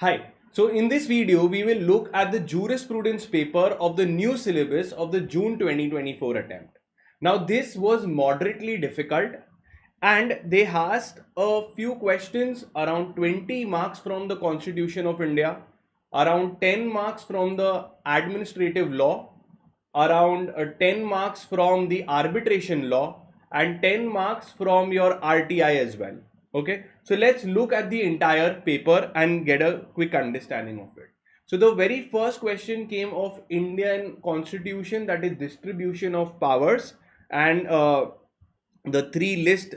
Hi. So in this video, we will look at the jurisprudence paper of the new syllabus of the June 2024 attempt. Now this was moderately difficult and they asked a few questions around 20 marks from the Constitution of India, around 10 marks from the administrative law, around 10 marks from the arbitration law and 10 marks from your RTI as well. Okay, so let's look at the entire paper and get a quick understanding of it. So the very first question came of Indian Constitution, that is distribution of powers, and the three list.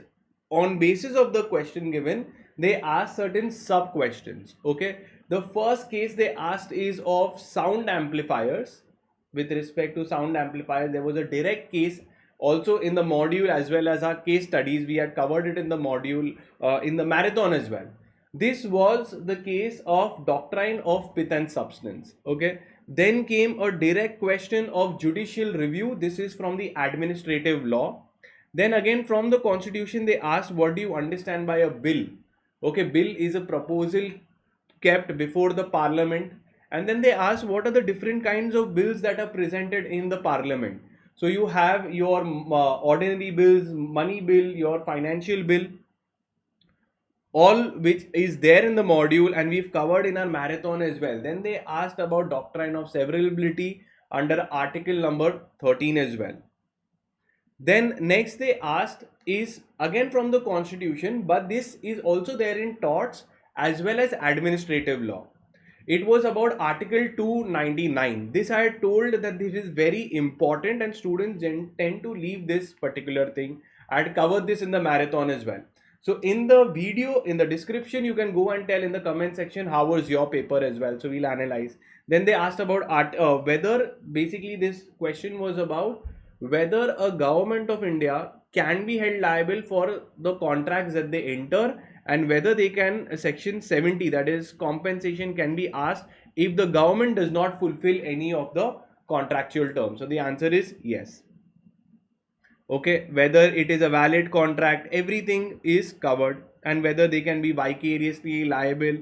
On basis of the question given, they asked certain sub questions. Okay, the first case they asked is of sound amplifiers. With respect to sound amplifiers, there was a direct case also in the module, as well as our case studies. We had covered it in the module in the marathon as well. This was the case of doctrine of pith and substance. Okay, then came a direct question of judicial review. This is from the administrative law. Then again from the Constitution they asked, what do you understand by a bill? Okay, bill is a proposal kept before the parliament. And then they asked, what are the different kinds of bills that are presented in the parliament? So you have your ordinary bills, money bill, your financial bill, all which is there in the module, and we've covered in our marathon as well. Then they asked about doctrine of severability under article number 13 as well. Then next they asked is again from the Constitution, but this is also there in torts as well as administrative law. It was about article 299. This I had told that this is very important and students tend to leave this particular thing. I had covered this in the marathon as well. So in the video, in the description, you can go and tell in the comment section how was your paper as well. So we'll analyze. Then they asked about whether, basically this question was about whether a government of India can be held liable for the contracts that they enter, and whether they can, section 70, that is compensation, can be asked if the government does not fulfill any of the contractual terms. So the answer is yes. Okay, whether it is a valid contract, everything is covered, and whether they can be vicariously liable.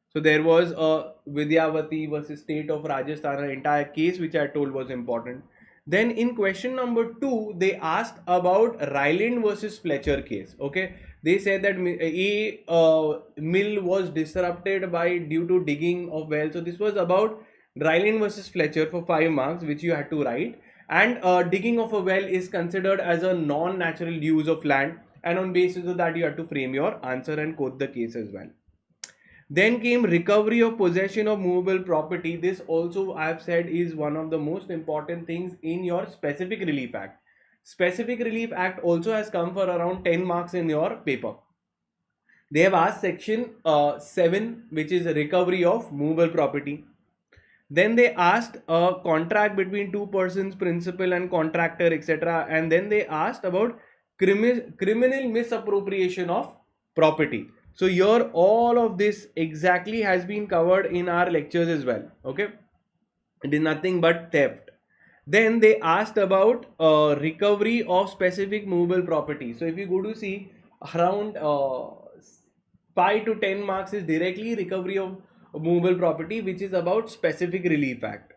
So there was a Vidyavati versus state of Rajasthan, an entire case which I told was important. Then in question number 2, they asked about Ryland versus Fletcher case. Okay, they said that a mill was disrupted by due to digging of well. So this was about Ryland versus Fletcher for 5 marks, which you had to write. And digging of a well is considered as a non-natural use of land, and on basis of that you have to frame your answer and quote the case as well. Then came recovery of possession of movable property. This also I have said is one of the most important things in your specific relief act. Specific relief act also has come for around 10 marks in your paper. They have asked section 7, which is recovery of movable property. Then they asked a contract between two persons, principal and contractor, etc. And then they asked about criminal misappropriation of property. So here all of this exactly has been covered in our lectures as well. Okay, it is nothing but theft. Then they asked about recovery of specific movable property. So if you go to see, around 5 to 10 marks is directly recovery of movable property, which is about specific relief act.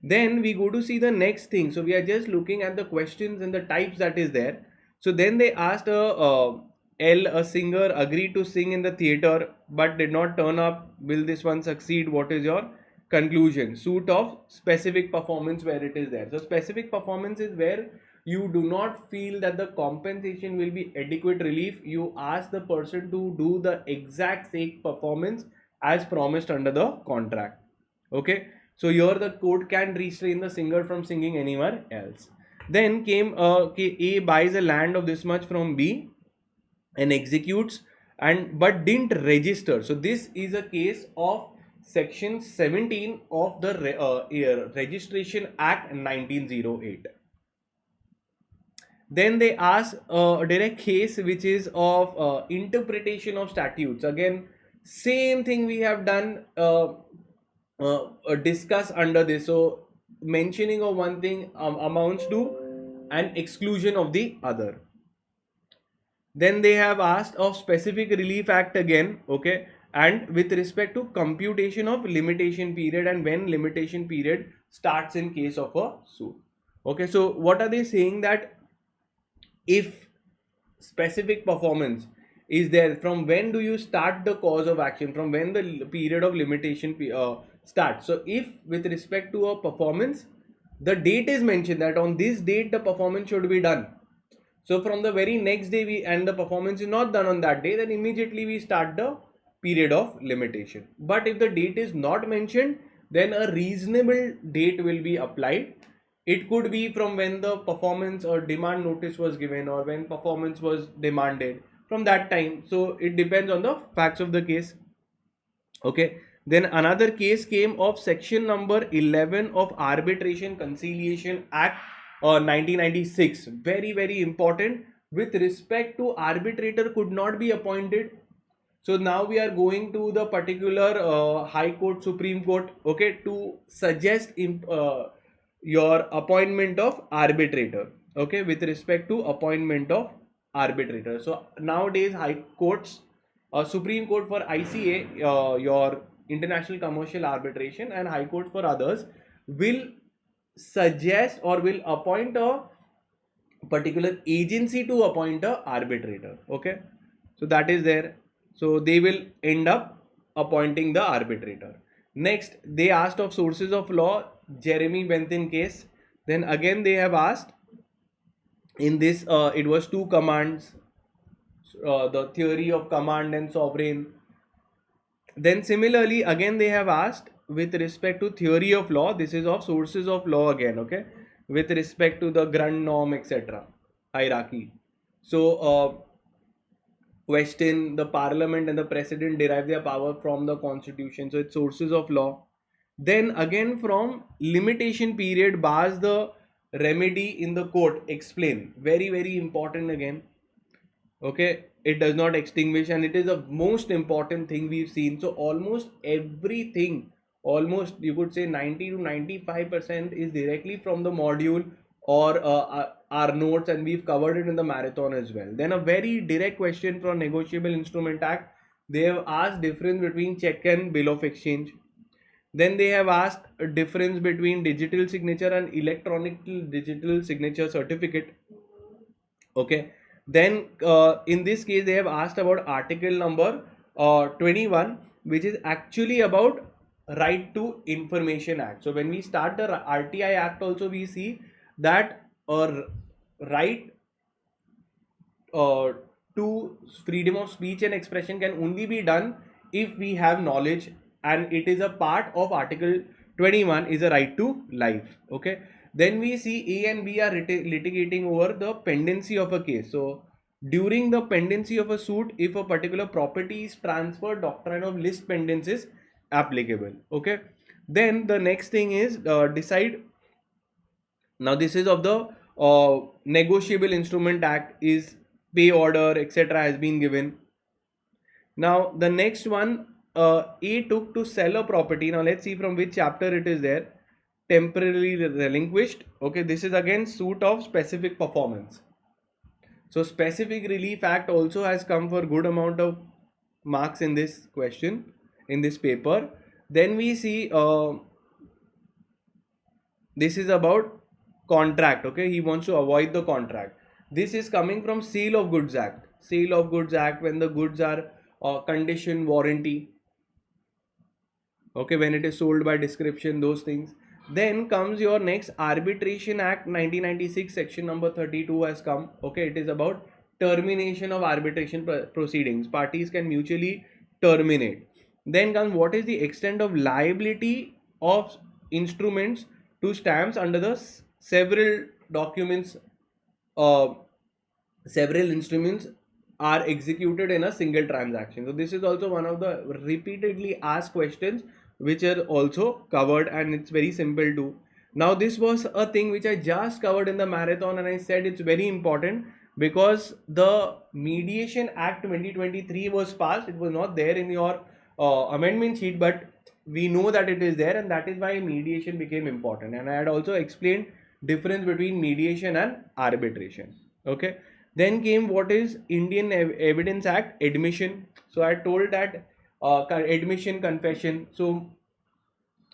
Then we go to see the next thing. So we are just looking at the questions and the types that is there. So then they asked a singer agreed to sing in the theater but did not turn up. Will this one succeed? What is your conclusion? Suit of specific performance, where it is there. So specific performance is where you do not feel that the compensation will be adequate relief. You ask the person to do the exact same performance as promised under the contract. Okay, so here the court can restrain the singer from singing anywhere else. Then came A buys a land of this much from B and executes but didn't register. So this is a case of section 17 of the Registration Act 1908. Then they ask a direct case which is of interpretation of statutes. Again, same thing we have done discuss under this. So mentioning of one thing amounts to an exclusion of the other. Then they have asked of specific relief act again. Okay, and with respect to computation of limitation period and when limitation period starts in case of a suit. Okay, so what are they saying? That if specific performance is there, from when do you start the cause of action, from when the period of limitation starts. So if with respect to a performance, the date is mentioned that on this date the performance should be done. So from the very next day and the performance is not done on that day, then immediately we start the period of limitation. But if the date is not mentioned, then a reasonable date will be applied. It could be from when the performance or demand notice was given, or when performance was demanded, from that time. So it depends on the facts of the case. Okay, then another case came of section number 11 of Arbitration Conciliation Act 1996. Very, very important. With respect to arbitrator could not be appointed. So now we are going to the particular High Court, Supreme Court, okay, to suggest your appointment of arbitrator, okay, with respect to appointment of arbitrator. So nowadays High Courts, Supreme Court for ICA, your International Commercial Arbitration, and High Court for others will suggest or will appoint a particular agency to appoint a arbitrator. Okay, so that is there. So they will end up appointing the arbitrator. Next, they asked of sources of law, Jeremy Bentham case. Then again they have asked in this, it was two commands, the theory of command and sovereign. Then similarly again they have asked with respect to theory of law, this is of sources of law again, okay, with respect to the Grund norm, etc., hierarchy. So question, the parliament and the president derive their power from the constitution, so it's sources of law. Then again from limitation period bars the remedy in the court, explain, very, very important again. Okay, it does not extinguish, and it is the most important thing we've seen. So almost everything, almost you could say 90 to 95% is directly from the module or our notes, and we've covered it in the marathon as well. Then a very direct question from Negotiable Instrument Act, they have asked difference between check and bill of exchange. Then they have asked a difference between digital signature and electronic digital signature certificate. Okay, then in this case they have asked about article number 21, which is actually about Right to Information Act. So when we start the RTI Act also, we see that right to freedom of speech and expression can only be done if we have knowledge, and it is a part of article 21 is a right to life. Okay, then we see A and B are litigating over the pendency of a case. So during the pendency of a suit, if a particular property is transferred, doctrine of list pendens is applicable. Okay, then the next thing is decide. Now this is of the Negotiable Instrument Act, is pay order, etc., has been given. Now the next one, A took to sell a property. Now let's see from which chapter it is there. Temporarily relinquished. Okay, this is again suit of specific performance. So specific relief act also has come for good amount of marks in this question, in this paper. Then we see this is about contract. Okay, he wants to avoid the contract. This is coming from Sale of Goods Act. Sale of Goods Act, when the goods are condition warranty. Okay, when it is sold by description, those things. Then comes your next Arbitration Act 1996, section number 32 has come. Okay, it is about termination of arbitration proceedings. Parties can mutually terminate. Then comes what is the extent of liability of instruments to stamps under the several documents, several instruments are executed in a single transaction. So this is also one of the repeatedly asked questions which are also covered, and it's very simple too. Now this was a thing which I just covered in the marathon, and I said it's very important because the Mediation Act 2023 was passed. It was not there in your amendment sheet, but we know that it is there, and that is why mediation became important. And I had also explained difference between mediation and arbitration. Okay, then came what is Indian Evidence Act admission. So I told that admission confession, so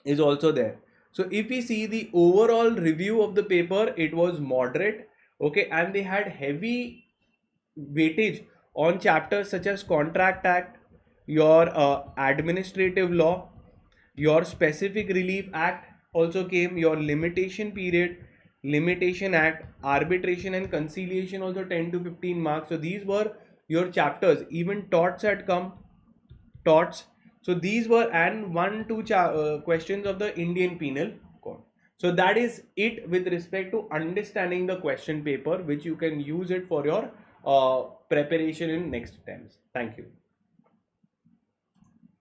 is also there. So if we see the overall review of the paper, it was moderate, okay, and they had heavy weightage on chapters such as Contract Act, your administrative law, your Specific Relief Act also came, your Limitation Period, Limitation Act, Arbitration and Conciliation also 10 to 15 marks. So these were your chapters. Even torts had come, torts. So these were, and questions of the Indian Penal Code. So that is it with respect to understanding the question paper, which you can use it for your preparation in next attempts. Thank you.